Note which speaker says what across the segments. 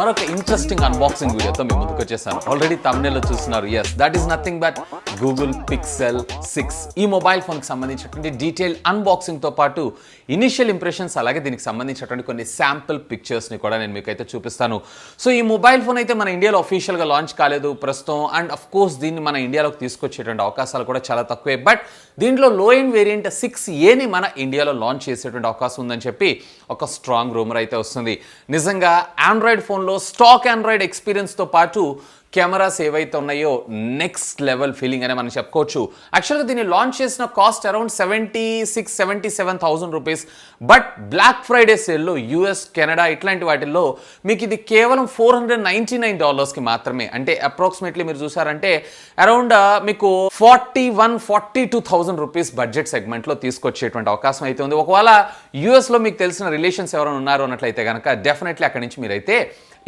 Speaker 1: మరొక interesting unboxing వీడియోతో మీ ముందుకు వచ్చేసాను. ఆల్రెడీ thumbnail-లో చూస్తున్నారు. Yes, that is nothing but Google Pixel 6. ఈ మొబైల్ ఫోన్కి సంబంధించినటువంటి డీటెయిల్ అన్బాక్సింగ్తో పాటు ఇనిషియల్ ఇంప్రెషన్స్, అలాగే దీనికి సంబంధించినటువంటి కొన్ని శాంపుల్ పిక్చర్స్ని కూడా నేను మీకైతే చూపిస్తాను. సో ఈ మొబైల్ ఫోన్ అయితే మన ఇండియాలో అఫీషియల్గా లాంచ్ కాలేదు ప్రస్తుతం. అండ్ అఫ్ కోర్స్ దీన్ని మన ఇండియాలోకి తీసుకొచ్చేటువంటి అవకాశాలు కూడా చాలా తక్కువే. బట్ దీంట్లో లో ఎండ్ వేరియంట్ 6Aని మన ఇండియాలో లాంచ్ చేసేటువంటి అవకాశం ఉందని చెప్పి ఒక స్ట్రాంగ్ రూమర్ అయితే వస్తుంది. నిజంగా ఆండ్రాయిడ్ ఫోన్లో స్టాక్ ఆండ్రాయిడ్ ఎక్స్పీరియన్స్తో పాటు కెమెరాస్ ఏవైతే ఉన్నాయో నెక్స్ట్ లెవెల్ ఫీలింగ్ అనే మనం చెప్పుకోవచ్చు. యాక్చువల్గా దీన్ని లాంచ్ చేసిన cost around 76,000-77,000 rupees. But black Friday సేల్లో యూఎస్, కెనడా ఇట్లాంటి వాటిల్లో మీకు ఇది కేవలం $499కి మాత్రమే. అంటే అప్రాక్సిమేట్లీ మీరు చూసారంటే అరౌండ్ మీకు 41,000-42,000 రూపీస్ బడ్జెట్ సెగ్మెంట్లో తీసుకొచ్చేటువంటి అవకాశం అయితే ఉంది. ఒకవేళ యూఎస్లో మీకు తెలిసిన రిలేషన్స్ ఎవరైనా ఉన్నారు అన్నట్లయితే కనుక డెఫినెట్లీ అక్కడి నుంచి మీరైతే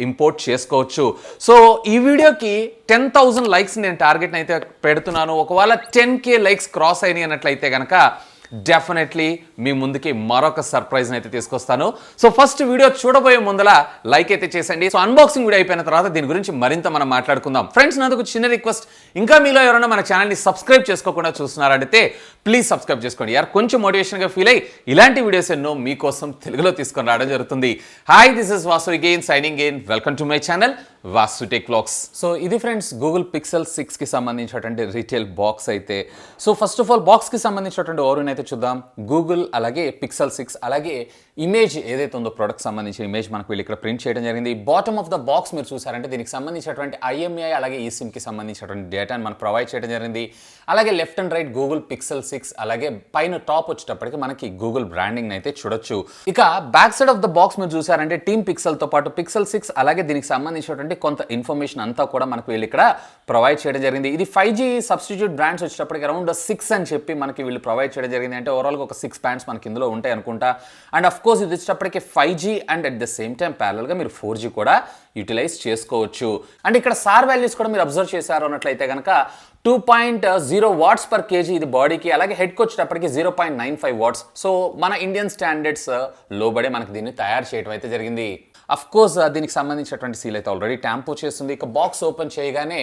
Speaker 1: ఇంపోర్ట్ చేసుకోవచ్చు. సో ఈ వీడియోకి 10,000 లైక్స్ నేను టార్గెట్ని అయితే పెడుతున్నాను. ఒకవేళ 10K లైక్స్ క్రాస్ అయినాయి అన్నట్లయితే కనుక డెఫినెట్లీ మీ ముందుకి మరొక సర్ప్రైజ్ని అయితే తీసుకొస్తాను. సో ఫస్ట్ వీడియో చూడబోయే ముందల లైక్ అయితే చేసండి. సో అన్బాక్సింగ్ వీడియో అయిపోయిన తర్వాత దీని గురించి మరింత మనం మాట్లాడుకుందాం. ఫ్రెండ్స్, నాకు చిన్న రిక్వెస్ట్, ఇంకా మీలో ఎవరైనా మన ఛానల్ని సబ్స్క్రైబ్ చేసుకోకుండా చూస్తున్నారంటే ప్లీజ్ సబ్స్క్రైబ్ చేసుకోండి. యార్ కొంచెం మోటివేషన్గా ఫీల్ అయ్యి ఇలాంటి వీడియోస్ ఎన్నో మీకోసం తెలుగులో తీసుకొని రావడం జరుగుతుంది. Hi, this is Vasu again signing in. Welcome to my channel VasuTechVlogs. So ఇది ఫ్రెండ్స్ గూగుల్ పిక్సెల్ 6కి సంబంధించినటువంటి రీటైల్ బాక్స్ అయితే. సో ఫస్ట్ ఆఫ్ ఆల్ బాక్స్కి సంబంధించినటువంటి ఓవర్ అయితే చూద్దాం. గూగుల్ అలాగే పిక్సెల్ 6 అలాగే ఇమేజ్ ఏదైతే ఉందో ప్రొడక్ట్ సంబంధించిన ఇమేజ్ మనకు వీళ్ళు ఇక్కడ ప్రింట్ చేయడం జరిగింది. బాటమ్ ఆఫ్ ద బాక్స్ మీరు చూసారంటే దీనికి సంబంధించినటువంటి IMEI అలాగే ఈసిమ్కి సంబంధించినటువంటి డేటాని మనకు ప్రొవైడ్ చేయడం జరిగింది. అలాగే left and right Google Pixel 6 అలాగే పైన టాప్ వచ్చేటప్పటికి మనకి గూగుల్ బ్రాండింగ్ అయితే చూడొచ్చు. ఇక back side of the box మీరు చూసారంటే టీమ్ పిక్సెల్తో పాటు పిక్సెల్ 6 అలాగే దీనికి సంబంధించినటువంటి కొంత ఇన్ఫర్మేషన్ అంతా కూడా మనకు వీళ్ళు ఇక్కడ ప్రొవైడ్ చేయడం జరిగింది. ఇది 5G సబ్స్టిట్యూట్ బ్రాండ్స్ వచ్చేటప్పటికి అరౌండ్ 6 అని చెప్పి మనకి వీళ్ళు ప్రొవైడ్ చేయడం జరిగింది. అంటే ఓవరాల్గా ఒక 6 బ్యాండ్స్ మనకి ఇందులో ఉంటాయి అనుకుంటా. అండ్ అఫ్ కోర్స్ ఇది వచ్చేటప్పటికి 5G and at the same time ప్యారల్గా మీరు 4G కూడా యూటిలైజ్ చేసుకోవచ్చు. అండ్ ఇక్కడ సార్ వాల్యూస్ కూడా మీరు అబ్జర్వ్ చేశారు అన్నట్లయితే కనుక 2.0 వాట్స్ పర్ కేజీ ఇది బాడీకి, అలాగే హెడ్కి వచ్చేటప్పటికి 0.95 వాట్స్. సో మన ఇండియన్ స్టాండర్డ్స్ లోబడే మనకి దీన్ని తయారు చేయడం అయితే జరిగింది. అఫ్ కోర్స్ దీనికి సంబంధించినటువంటి సీల్ అయితే ఆల్రెడీ ట్యాంపో చేస్తుంది. ఇక బాక్స్ ఓపెన్ చేయగానే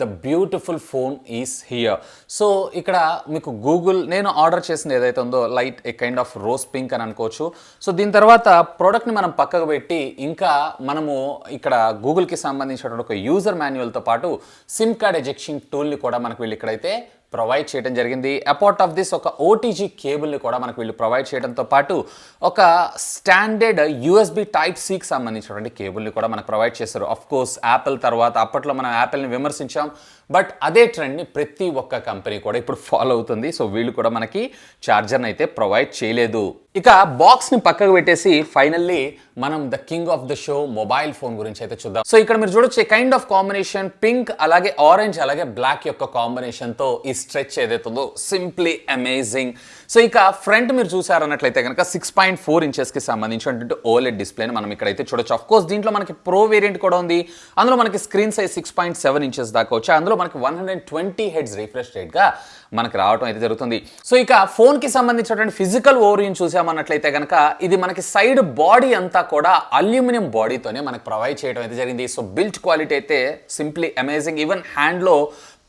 Speaker 1: the beautiful phone is here. So ఇక్కడ మీకు గూగుల్ నేను ఆర్డర్ చేసింది ఏదైతే ఉందో light A kind of rose pink అని అనుకోవచ్చు. సో దీని తర్వాత ప్రోడక్ట్ని మనం పక్కకు పెట్టి ఇంకా మనము ఇక్కడ గూగుల్కి సంబంధించినటువంటి ఒక యూజర్ మాన్యువల్తో పాటు సిమ్ కార్డ్ ఎజెక్షన్ టూల్ని కూడా మనకు వీళ్ళు ఇక్కడైతే ప్రొవైడ్ చేయడం జరిగింది. అపార్ట్ ఆఫ్ దిస్ ఒక OTG కేబుల్ని కూడా మనకు వీళ్ళు ప్రొవైడ్ చేయడంతో పాటు ఒక స్టాండర్డ్ USB Type-Cకి సంబంధించినటువంటి కేబుల్ని కూడా మనకు ప్రొవైడ్ చేస్తారు. అఫ్ కోర్స్ యాపిల్ తర్వాత అప్పట్లో మనం యాపిల్ని విమర్శించాం, బట్ అదే ట్రెండ్ని ప్రతి ఒక్క కంపెనీ కూడా ఇప్పుడు ఫాలో అవుతుంది. సో వీళ్ళు కూడా మనకి ఛార్జర్ని అయితే ప్రొవైడ్ చేయలేదు. ఇక బాక్స్ని పక్కకు పెట్టేసి ఫైనల్లీ మనం the king of the show mobile phone గురించి అయితే చూద్దాం. సో ఇక్కడ మీరు చూడొచ్చు కైండ్ ఆఫ్ కాంబినేషన్ పింక్ అలాగే ఆరెంజ్ అలాగే బ్లాక్ యొక్క కాంబినేషన్తో ఈ స్ట్రెచ్ ఏదైతే ఉందో సింప్లీ అమేజింగ్. సో ఇక ఫ్రంట్ మీరు చూసారన్నట్లయితే కనుక 6.4 ఇంచెస్కి సంబంధించినటువంటి OLED డిస్ప్లేని మనం ఇక్కడైతే చూడొచ్చు. ఆఫ్ కోర్స్ దీంట్లో మనకి ప్రో వేరియంట్ కూడా ఉంది. అందులో మనకి స్క్రీన్ సైజ్ 6.7 ఇంచెస్ దాకా వచ్చి అందులో మనకి 120 హెర్ట్జ్ రిఫ్రెష్ రేట్గా మనకు రావడం అయితే జరుగుతుంది. సో ఇక ఫోన్కి సంబంధించినటువంటి ఫిజికల్ ఓవర్వ్యూని చూసామన్నట్లయితే కనుక ఇది మనకి సైడ్ బాడీ అంతా కూడా అల్యూమినియం బాడీతోనే మనకు ప్రొవైడ్ చేయడం అయితే జరిగింది. సో బిల్ట్ క్వాలిటీ అయితే సింప్లీ అమేజింగ్. ఈవెన్ హ్యాండ్లో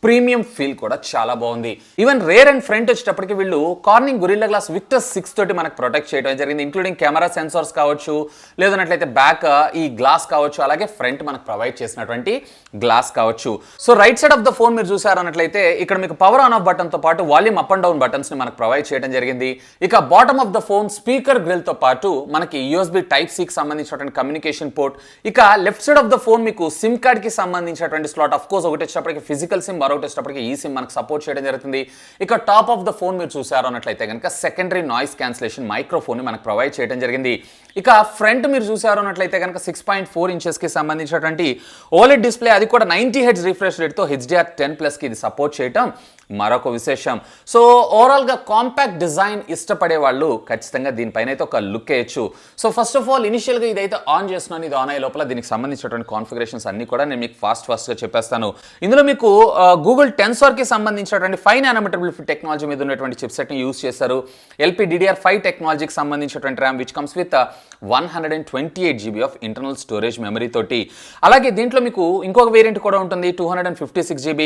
Speaker 1: ప్రీమియం ఫీల్ కూడా చాలా బాగుంది. ఈవెన్ రేర్ అండ్ ఫ్రంట్ వచ్చేటప్పటికి వీళ్ళు కార్నింగ్ గొరిల్లా గ్లాస్ విక్టస్ 6 తోటి మనకు ప్రొటెక్ట్ చేయడం జరిగింది. ఇంక్లూడింగ్ కెమెరా సెన్సార్స్ కావచ్చు, లేదన్నట్లయితే బ్యాక్ ఈ గ్లాస్ కావచ్చు, అలాగే ఫ్రంట్ మనకు ప్రొవైడ్ చేసినటువంటి గ్లాస్ కావచ్చు. So right side of the phone మీరు చూసారన్నట్లయితే ఇక్కడ మీకు పవర్ ఆన్ ఆఫ్ బటన్తో పాటు వాల్యూమ్ అప్ అండ్ డౌన్ బటన్స్ని మనకు ప్రొవైడ్ చేయడం జరిగింది. ఇక bottom of the phone speaker గ్రిల్తో పాటు మనకి USB Type-Cకి సంబంధించినటువంటి కమ్యూనికేషన్ పోర్ట్. ఇక left side of the phone మీకు సిమ్ కార్డ్కి సంబంధించినటువంటి స్లాట్. ఆఫ్ కోర్స్ ఒకటి వచ్చేటప్పటికి ఫిజికల్ సిమ్, మరొకటి వచ్చేటప్పటికి ఈ సిమ్ మనకు సపోర్ట్ చేయడం జరుగుతుంది. ఇక టాప్ ఆఫ్ ద ఫోన్ మీరు చూసారు అన్నట్లయితే కనుక సెకండరీ నాయిస్ క్యాన్సిలేషన్ మైక్రోఫోన్ ని మనకు ప్రొవైడ్ చేయడం జరిగింది. ఇక ఫ్రంట్ మీరు చూసారు అన్నట్లయితే కనుక 6.4 ఇంచెస్ కి సంబంధించినటువంటి ఓలెడ్ డిస్ప్లే, అది కూడా 90 హెర్ట్జ్ రిఫ్రెష్ రేట్ తో HDR10+ కి ఇది సపోర్ట్ చేయటం మరొక విశేషం. సో ఓవరాల్ గా కాంపాక్ట్ డిజైన్ ఇష్టపడే వాళ్ళు ఖచ్చితంగా దీనిపైన అయితే ఒక లుక్ వేయచ్చు. So first of all initial గా ఇదైతే ఆన్ చేస్తున్నాను. ఇది ఆన్ అయ్యే లోపల దీనికి సంబంధించినటువంటి కాన్ఫిగరేషన్స్ అన్ని కూడా నేను మీకు ఫాస్ట్ గా చెప్పేస్తాను. ఇందులో మీకు గూగుల్ టెన్సార్ కి సంబంధించినటువంటి 5 nm బ్లూటూత్ టెక్నాలజీ మీద ఉన్నటువంటి చిప్సెట్ ని యూస్ చేశారు. LPDDR5 టెక్నాలజీకి సంబంధించినటువంటి RAM which comes with 128 GB of internal storage memory తోటి. అలాగే దీంట్లో మీకు ఇంకొక వేరియంట్ కూడా ఉంటుంది 256 GB.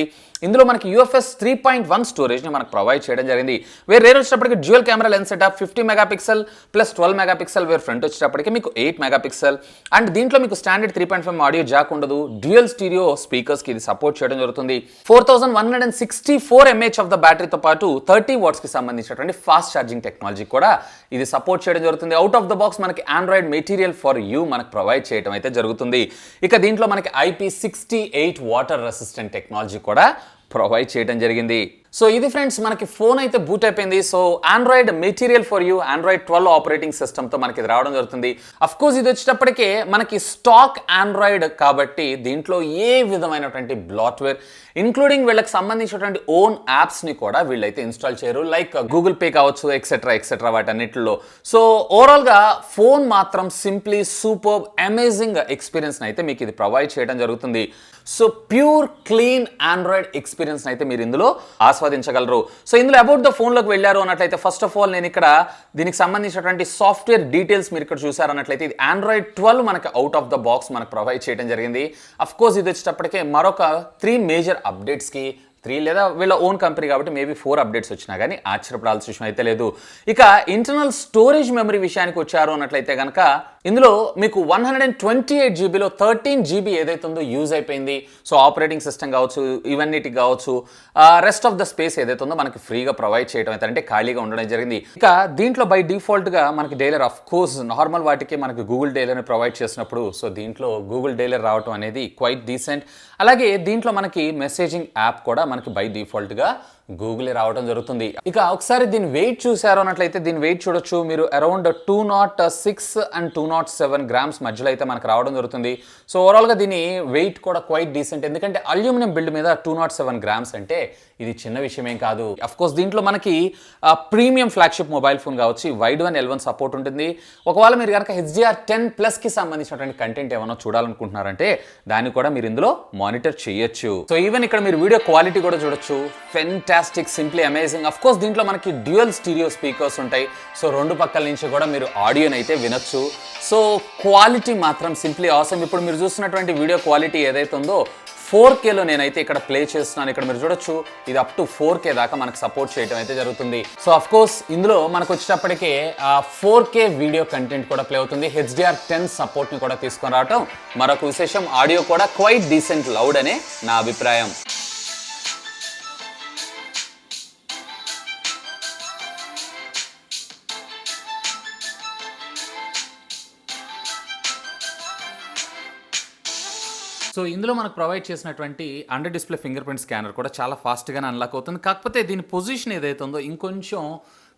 Speaker 1: ఇందులో మనకి UFS 3.1 స్టోరేజ్ ని మనకు ప్రొవైడ్ చేయడం జరిగింది. వేరే రేర్ వచ్చేటప్పటికి dual camera lens setup 50 megapixel plus 12 megapixel, వేరే ఫ్రంట్ వచ్చేటప్పటికి మీకు 8 మెగాపిక్సెల్. అండ్ దీంట్లో మీకు స్టాండర్డ్ 3.5 ఆడియో జాక్ ఉండదు. డ్యూయల్ స్టీరియో స్పీకర్స్ కి ఇది సపోర్ట్ చేయడం జరుగుతుంది. 4164 mAh ఆఫ్ ద బ్యాటరీతో పాటు 30 వాట్స్ కి సంబంధించినటువంటి ఫాస్ట్ ఛార్జింగ్ టెక్నాలజీ కూడా ఇది సపోర్ట్ చేయడం జరుగుతుంది. అవుట్ ఆఫ్ ద బాక్స్ మనకి ఆండ్రాయిడ్ మెటీరియల్ ఫర్ యూ మనకు ప్రొవైడ్ చేయడం అయితే జరుగుతుంది. ఇక దీంట్లో మనకి IP68 వాటర్ రెసిస్టెంట్ టెక్నాలజీ కూడా ప్రొవైడ్ చేయడం జరిగింది. సో ఇది ఫ్రెండ్స్ మనకి ఫోన్ అయితే బూట్ అయిపోయింది. So Android material for you Android 12 operating సిస్టమ్తో మనకి ఇది రావడం జరుగుతుంది. అఫ్ కోర్స్ ఇది వచ్చేటప్పటికే మనకి స్టాక్ ఆండ్రాయిడ్ కాబట్టి దీంట్లో ఏ విధమైనటువంటి బ్లాట్వేర్ ఇంక్లూడింగ్ వీళ్ళకి సంబంధించినటువంటి ఓన్ యాప్స్ని కూడా వీళ్ళైతే ఇన్స్టాల్ చేయరు, లైక్ గూగుల్ పే కావచ్చు ఎక్సెట్రా వాటన్నిటిలో. సో ఓవరాల్గా ఫోన్ మాత్రం సింప్లీ సూపర్ అమేజింగ్ ఎక్స్పీరియన్స్ అయితే మీకు ఇది ప్రొవైడ్ చేయడం జరుగుతుంది. So pure clean Android experience అయితే మీరు ఇందులో ఆస్వాదించగలరు. సో ఇందులో అబౌట్ ద ఫోన్లోకి వెళ్ళారు అన్నట్లయితే ఫస్ట్ ఆఫ్ ఆల్ నేను ఇక్కడ దీనికి సంబంధించినటువంటి సాఫ్ట్వేర్ డీటెయిల్స్ మీరు ఇక్కడ చూసారు అన్నట్లయితే ఇది ఆండ్రాయిడ్ 12 మనకి అవుట్ ఆఫ్ ద బాక్స్ మనకు ప్రొవైడ్ చేయడం జరిగింది. అఫ్ కోర్స్ ఇది వచ్చేటప్పటికే మరొక 3 మేజర్ అప్డేట్స్కి 3 లేదా వీళ్ళ ఓన్ కంపెనీ కాబట్టి మేబీ 4 అప్డేట్స్ వచ్చినా కానీ ఆశ్చర్యపడాల్సిన విషయం అయితే లేదు. ఇక ఇంటర్నల్ స్టోరేజ్ మెమరీ విషయానికి వచ్చారు అన్నట్లయితే కనుక ఇందులో మీకు 128 GBలో 13 GB ఏదైతే ఉందో యూజ్ అయిపోయింది. సో ఆపరేటింగ్ సిస్టమ్ కావచ్చు, ఇవన్నిటికి కావచ్చు, రెస్ట్ ఆఫ్ ద స్పేస్ ఏదైతే ఉందో మనకి ఫ్రీగా ప్రొవైడ్ చేయడం అయితే అంటే ఖాళీగా ఉండడం జరిగింది. ఇక దీంట్లో బై డిఫాల్ట్గా మనకి డైలర్ ఆఫ్ కోర్స్ నార్మల్ వాటికి మనకి గూగుల్ డైలర్ని ప్రొవైడ్ చేసినప్పుడు సో దీంట్లో గూగుల్ డైలర్ రావడం అనేది క్వైట్ డీసెంట్. అలాగే దీంట్లో మనకి మెసేజింగ్ యాప్ కూడా మనకి బై డిఫాల్ట్గా గూగులే రావడం జరుగుతుంది. ఇక ఒకసారి దీని వెయిట్ చూసారు అన్నట్లయితే దీని వెయిట్ చూడొచ్చు మీరు, అరౌండ్ 206 and 207 గ్రామ్స్ మధ్యలో అయితే మనకు రావడం జరుగుతుంది. సో ఓవరాల్గా దీని వెయిట్ కూడా క్వైట్ డీసెంట్, ఎందుకంటే అల్యూమినియం బిల్డ్ మీద 207 గ్రామ్స్ అంటే ఇది చిన్న విషయం ఏం కాదు. అఫ్ కోర్స్ దీంట్లో మనకి ప్రీమియం ఫ్లాగ్షిప్ మొబైల్ ఫోన్ కావచ్చు, వైడ్ 1 L1 సపోర్ట్ ఉంటుంది. ఒకవేళ మీరు కనుక HDR10+ కి సంబంధించినటువంటి కంటెంట్ ఏమైనా చూడాలనుకుంటున్నారంటే దాన్ని కూడా మీరు ఇందులో మానిటర్ చేయొచ్చు. సో ఈవెన్ ఇక్కడ మీరు వీడియో క్వాలిటీ కూడా చూడొచ్చు, fantastic, simply amazing. Of course దీంట్లో మనకి డ్యూయల్ స్టీరియో స్పీకర్స్ ఉంటాయి. సో 2 పక్కల నుంచి కూడా మీరు ఆడియోని అయితే వినొచ్చు. సో క్వాలిటీ మాత్రం సింప్లీ ఆసమ్. ఇప్పుడు మీరు చూస్తున్నటువంటి వీడియో క్వాలిటీ ఏదైతే ఉందో 4Kలో నేనైతే ఇక్కడ ప్లే చేస్తున్నాను. ఇక్కడ మీరు చూడొచ్చు ఇది అప్ టు 4K దాకా మనకు సపోర్ట్ చేయడం అయితే జరుగుతుంది. సో అఫ్ కోర్స్ ఇందులో మనకు వచ్చేటప్పటికే 4K వీడియో కంటెంట్ కూడా ప్లే అవుతుంది. HDR10 సపోర్ట్ని కూడా తీసుకొని రావటం మరొక విశేషం. ఆడియో కూడా క్వైట్ డీసెంట్ లౌడ్ అనే నా అభిప్రాయం. సో ఇందులో మనకు ప్రొవైడ్ చేసినటువంటి under display finger print scanner కూడా చాలా ఫాస్ట్గానే అన్లాక్ అవుతుంది. కాకపోతే దీని పొజిషన్ ఏదైతే ఉందో ఇంకొంచెం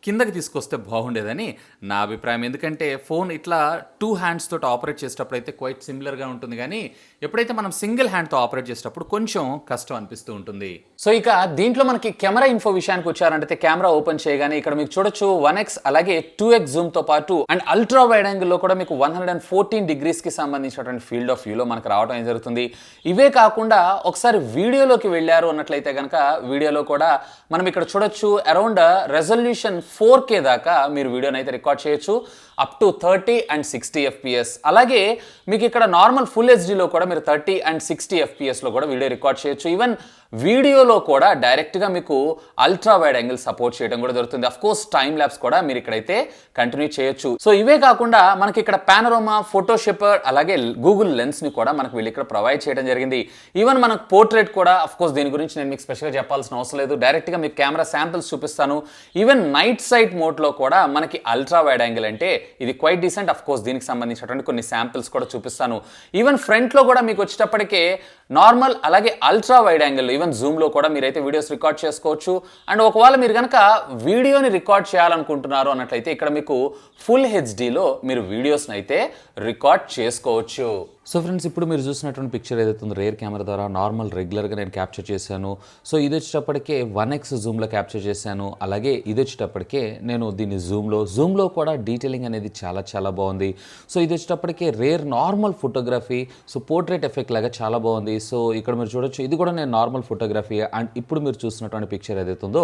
Speaker 1: కిందకి తీసుకొస్తే బాగుండేదని నా అభిప్రాయం. ఎందుకంటే ఫోన్ ఇట్లా 2 హ్యాండ్స్ తోటి ఆపరేట్ చేసేటప్పుడు అయితే క్వైట్ సిమిలర్గా ఉంటుంది, కానీ ఎప్పుడైతే మనం సింగిల్ హ్యాండ్తో ఆపరేట్ చేసేటప్పుడు కొంచెం కష్టం అనిపిస్తూ ఉంటుంది. సో ఇక దీంట్లో మనకి కెమెరా ఇన్ఫో విషయానికి వచ్చారంటే కెమెరా ఓపెన్ చేయగానే ఇక్కడ మీకు చూడొచ్చు 1x అలాగే 2x జూమ్తో పాటు అండ్ అల్ట్రా వైడ్ యాంగిల్లో కూడా మీకు 114 degreesకి సంబంధించినటువంటి ఫీల్డ్ ఆఫ్ వ్యూలో మనకు రావడం జరుగుతుంది. ఇవే కాకుండా ఒకసారి వీడియోలోకి వెళ్ళారు అన్నట్లయితే కనుక వీడియోలో కూడా మనం ఇక్కడ చూడొచ్చు అరౌండ్ రెజల్యూషన్ 4K దాకా మీరు వీడియోని అయితే రికార్డ్ చేయొచ్చు, అప్ టు 30 and 60 FPS. అలాగే మీకు ఇక్కడ నార్మల్ ఫుల్ హెచ్డీలో కూడా మీరు 30 and 60 FPSలో కూడా వీడియో రికార్డ్ చేయొచ్చు. ఈవెన్ వీడియోలో కూడా డైరెక్ట్గా మీకు అల్ట్రా వైడ్ యాంగిల్ సపోర్ట్ చేయడం కూడా జరుగుతుంది. అఫ్ కోర్స్ టైమ్ ల్యాబ్స్ కూడా మీరు ఇక్కడైతే కంటిన్యూ చేయొచ్చు. సో ఇవే కాకుండా మనకి ఇక్కడ పానోరామా, ఫోటోషాపర్ అలాగే గూగుల్ లెన్స్ని కూడా మనకు వీళ్ళు ఇక్కడ ప్రొవైడ్ చేయడం జరిగింది. ఈవెన్ మనకు పోర్ట్రేట్ కూడా అఫ్ కోర్స్ దీని గురించి నేను మీకు స్పెషల్గా చెప్పాల్సిన అవసరం లేదు, డైరెక్ట్గా మీకు కెమెరా శాంపిల్స్ చూపిస్తాను. ఈవెన్ నైట్ సైట్ మోడ్లో కూడా మనకి అల్ట్రా వైడ్ యాంగిల్ అంటే ఇది క్వైట్ డీసెంట్. అఫ్ కోర్స్ దీనికి సంబంధించినటువంటి కొన్ని శాంపిల్స్ కూడా చూపిస్తాను. ఈవెన్ ఫ్రంట్లో కూడా మీకు వచ్చేటప్పటికే నార్మల్ అలాగే అల్ట్రా వైడ్ యాంగిల్ ఈవెన్ జూమ్లో కూడా మీరైతే వీడియోస్ రికార్డ్ చేసుకోవచ్చు. అండ్ ఒకవేళ మీరు కనుక వీడియోని రికార్డ్ చేయాలనుకుంటున్నారు అన్నట్లయితే ఇక్కడ మీకు ఫుల్ హెచ్డీలో మీరు వీడియోస్ని అయితే రికార్డ్ చేసుకోవచ్చు. సో ఫ్రెండ్స్, ఇప్పుడు మీరు చూసినటువంటి పిక్చర్ ఏదైతే ఉందో రేర్ కెమెరా ద్వారా నార్మల్ రెగ్యులర్గా నేను క్యాప్చర్ చేశాను. సో ఇది వచ్చేటప్పటికే 1x జూమ్లో క్యాప్చర్ చేశాను. అలాగే ఇది వచ్చేటప్పటికే నేను దీన్ని జూమ్లో కూడా డీటెయిలింగ్ అనేది చాలా చాలా బాగుంది. సో ఇది వచ్చేటప్పటికే rear normal photography, so portrait effect లాగా చాలా బాగుంది. సో ఇక్కడ మీరు చూడొచ్చు, ఇది కూడా నేను నార్మల్ ఫోటోగ్రఫీ. అండ్ ఇప్పుడు మీరు చూసినటువంటి పిక్చర్ ఏదైతే ఉందో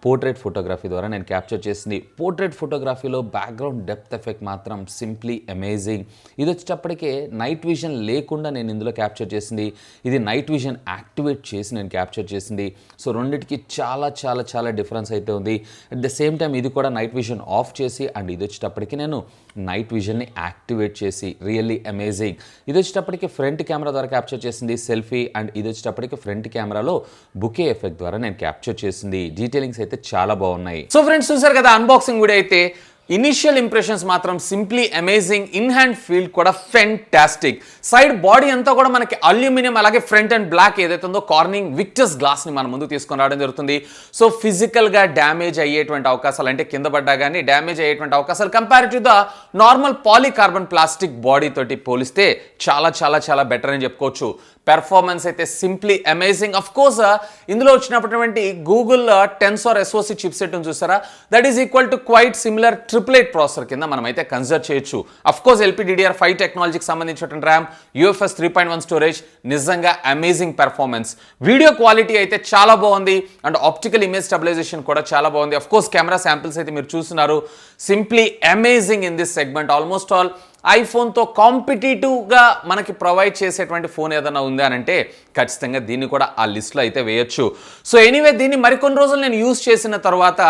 Speaker 1: పోర్ట్రేట్ ఫోటోగ్రఫీ ద్వారా నేను క్యాప్చర్ చేసింది. పోర్ట్రేట్ ఫోటోగ్రఫీలో బ్యాక్గ్రౌండ్ డెప్త్ ఎఫెక్ట్ మాత్రం సింప్లీ అమేజింగ్. ఇది వచ్చేటప్పటికే నైట్ విజన్ లేకుండా నేను ఇందులో క్యాప్చర్ చేసింది. ఇది నైట్ విజన్ యాక్టివేట్ చేసి నేను క్యాప్చర్ చేసింది. సో రెండింటికి చాలా చాలా చాలా డిఫరెన్స్ అయితే ఉంది. అట్ ద సేమ్ టైం ఇది కూడా నైట్ విజన్ ఆఫ్ చేసి, అండ్ ఇది వచ్చేటప్పటికి నేను నైట్ విజన్ని యాక్టివేట్ చేసి, రియల్లీ అమేజింగ్. ఇది వచ్చేటప్పటికి ఫ్రంట్ కెమెరా ద్వారా క్యాప్చర్ చేసింది సెల్ఫీ. అండ్ ఇది వచ్చేటప్పటికి ఫ్రంట్ కెమెరాలో బుకే ఎఫెక్ట్ ద్వారా నేను క్యాప్చర్ చేసింది. డీటెయిలింగ్స్ అయితే చాలా బాగున్నాయి. సో ఫ్రెండ్స్, చూసారు కదా అన్బాక్సింగ్ వీడియో అయితే. ఇనిషియల్ ఇంప్రెషన్స్ మాత్రం simply amazing. In hand feel కూడా ఫెంటాస్టిక్. సైడ్ బాడీ అంతా కూడా మనకి అల్యూమినియం, అలాగే ఫ్రంట్ అండ్ బ్లాక్ ఏదైతే ఉందో కార్నింగ్ విక్టర్స్ గ్లాస్ని మన ముందుకు తీసుకొని రావడం జరుగుతుంది. సో ఫిజికల్గా డ్యామేజ్ అయ్యేటువంటి అవకాశాలు, అంటే కింద పడ్డా కానీ డ్యామేజ్ అయ్యేటువంటి అవకాశాలు comparative the normal polycarbon plastic body తోటి పోలిస్తే చాలా చాలా చాలా బెటర్ అని చెప్పుకోవచ్చు. పెర్ఫార్మెన్స్ అయితే సింప్లీ అమేజింగ్. అఫ్ కోర్స్ ఇందులో వచ్చినటువంటి Google Tensor SoC chip set చూసారా, that is equal to quite similar 888 processor కింద మనం అయితే కన్సిడర్ చేయొచ్చు. అఫ్ కోర్స్ LPDDR5 టెక్నాలజీకి సంబంధించినటువంటి ర్యామ్, UFS 3.1 స్టోరేజ్, నిజంగా అమేజింగ్ పెర్ఫార్మెన్స్. వీడియో క్వాలిటీ అయితే చాలా బాగుంది. అండ్ ఆప్టికల్ ఇమేజ్ స్టెబిలైజేషన్ కూడా చాలా బాగుంది. అఫ్ కోర్స్ కెమెరా శాంపిల్స్ అయితే మీరు చూస్తున్నారు. Simply amazing in this segment. Almost all ఐఫోన్తో కాంపిటేటివ్గా మనకి ప్రొవైడ్ చేసేటువంటి ఫోన్ ఏదైనా ఉంది అని అంటే ఖచ్చితంగా దీన్ని కూడా ఆ లిస్ట్లో అయితే వేయొచ్చు. సో ఎనీవే, దీన్ని మరికొన్ని రోజులు నేను యూజ్ చేసిన తర్వాత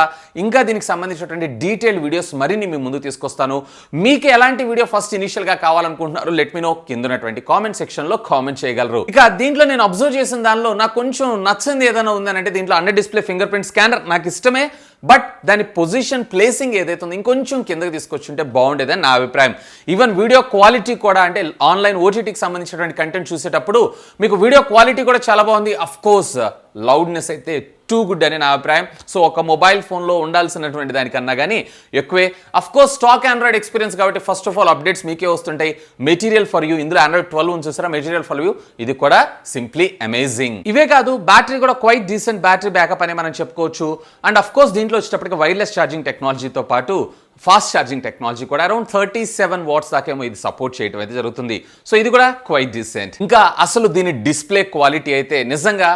Speaker 1: ఇంకా దీనికి సంబంధించినటువంటి డీటెయిల్డ్ వీడియోస్ మరిన్ని మీ ముందు తీసుకొస్తాను. మీకు ఎలాంటి వీడియో ఫస్ట్ ఇనిషియల్గా కావాలనుకుంటున్నారు లెట్ మీ నో. కింద ఉన్నటువంటి కామెంట్ సెక్షన్లో కామెంట్ చేయగలరు. ఇక దీంట్లో నేను అబ్జర్వ్ చేసిన దానిలో నాకు కొంచెం నచ్చింది ఏదైనా ఉందని అంటే దీంట్లో under display finger print scanner నాకు ఇష్టమే. బట్ దాని పొజిషన్ ప్లేసింగ్ ఏదైతే ఉందో ఇంకొంచెం కిందకి తీసుకొచ్చుంటే బాగుండేదని నా అభిప్రాయం. ఈవెన్ వీడియో క్వాలిటీ కూడా, అంటే ఆన్లైన్ ఓటీటీకి సంబంధించినటువంటి కంటెంట్ చూసేటప్పుడు మీకు వీడియో క్వాలిటీ కూడా చాలా బాగుంది. అఫ్ కోర్స్ లౌడ్నెస్ అయితే టూ గుడ్ అని నా అభిప్రాయం. సో ఒక మొబైల్ ఫోన్లో ఉండాల్సినటువంటి దానికన్నా కానీ ఎక్కువే. Of course stock Android experience కాబట్టి ఫస్ట్ ఆఫ్ ఆల్ అప్డేట్స్ మీకే వస్తుంటాయి. మెటీరియల్ ఫర్ యూ, ఇందులో ఆండ్రాయిడ్ 12 ఉంది చూసారా, మెటీరియల్ ఫర్ యూ, ఇది కూడా సింప్లీ అమేజింగ్. ఇవే కాదు, బ్యాటరీ కూడా క్వైట్ డీసెంట్ బ్యాటరీ బ్యాకప్ అని మనం చెప్పుకోవచ్చు. అండ్ అఫ్ కోర్స్ దీంట్లో వచ్చేటప్పటికి వైర్లెస్ ఛార్జింగ్ టెక్నాలజీతో పాటు ఫాస్ట్ ఛార్జింగ్ టెక్నాలజీ కూడా అరౌండ్ 37 వాట్స్ దాకేమో ఇది సపోర్ట్ చేయడం అయితే జరుగుతుంది. సో ఇది కూడా క్వైట్ డీసెంట్. ఇంకా అసలు దీని డిస్ప్లే క్వాలిటీ అయితే నిజంగా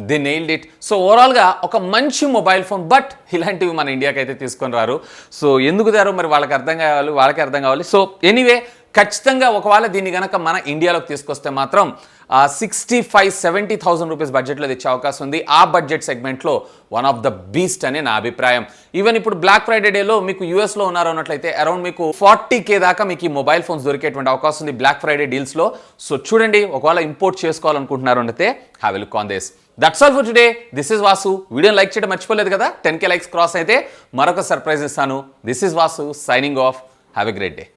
Speaker 1: దే నెయిల్డ్ ఇట్. సో ఓవరాల్గా ఒక మంచి మొబైల్ ఫోన్. బట్ ఇలాంటివి మన ఇండియాకి అయితే తీసుకొని రారు. సో ఎందుకు దారో మరి వాళ్ళకి అర్థం కావాలి. సో ఎనీవే, ఖచ్చితంగా ఒకవేళ దీన్ని కనుక మన ఇండియాలోకి తీసుకొస్తే మాత్రం 65-70,000 రూపీస్ బడ్జెట్లో తెచ్చే అవకాశం ఉంది. ఆ బడ్జెట్ సెగ్మెంట్లో వన్ ఆఫ్ ద బీస్ట్ అని నా అభిప్రాయం. ఈవెన్ ఇప్పుడు బ్లాక్ ఫ్రైడే డేలో మీకు యూఎస్లో ఉన్నారు అన్నట్లయితే అరౌండ్ మీకు 40K దాకా మీకు ఈ మొబైల్ ఫోన్స్ దొరికేటువంటి అవకాశం ఉంది బ్లాక్ ఫ్రైడే డీల్స్లో. సో చూడండి, ఒకవేళ ఇంపోర్ట్ చేసుకోవాలనుకుంటున్నారు అంటే have a look on this. That's all for today. This is Vasu. వీడియోని లైక్ చేయడం మర్చిపోలేదు కదా. 10K లైక్స్ క్రాస్ అయితే మరొక సర్ప్రైజ్ ఇస్తాను. This is Vasu signing off. Have a great day.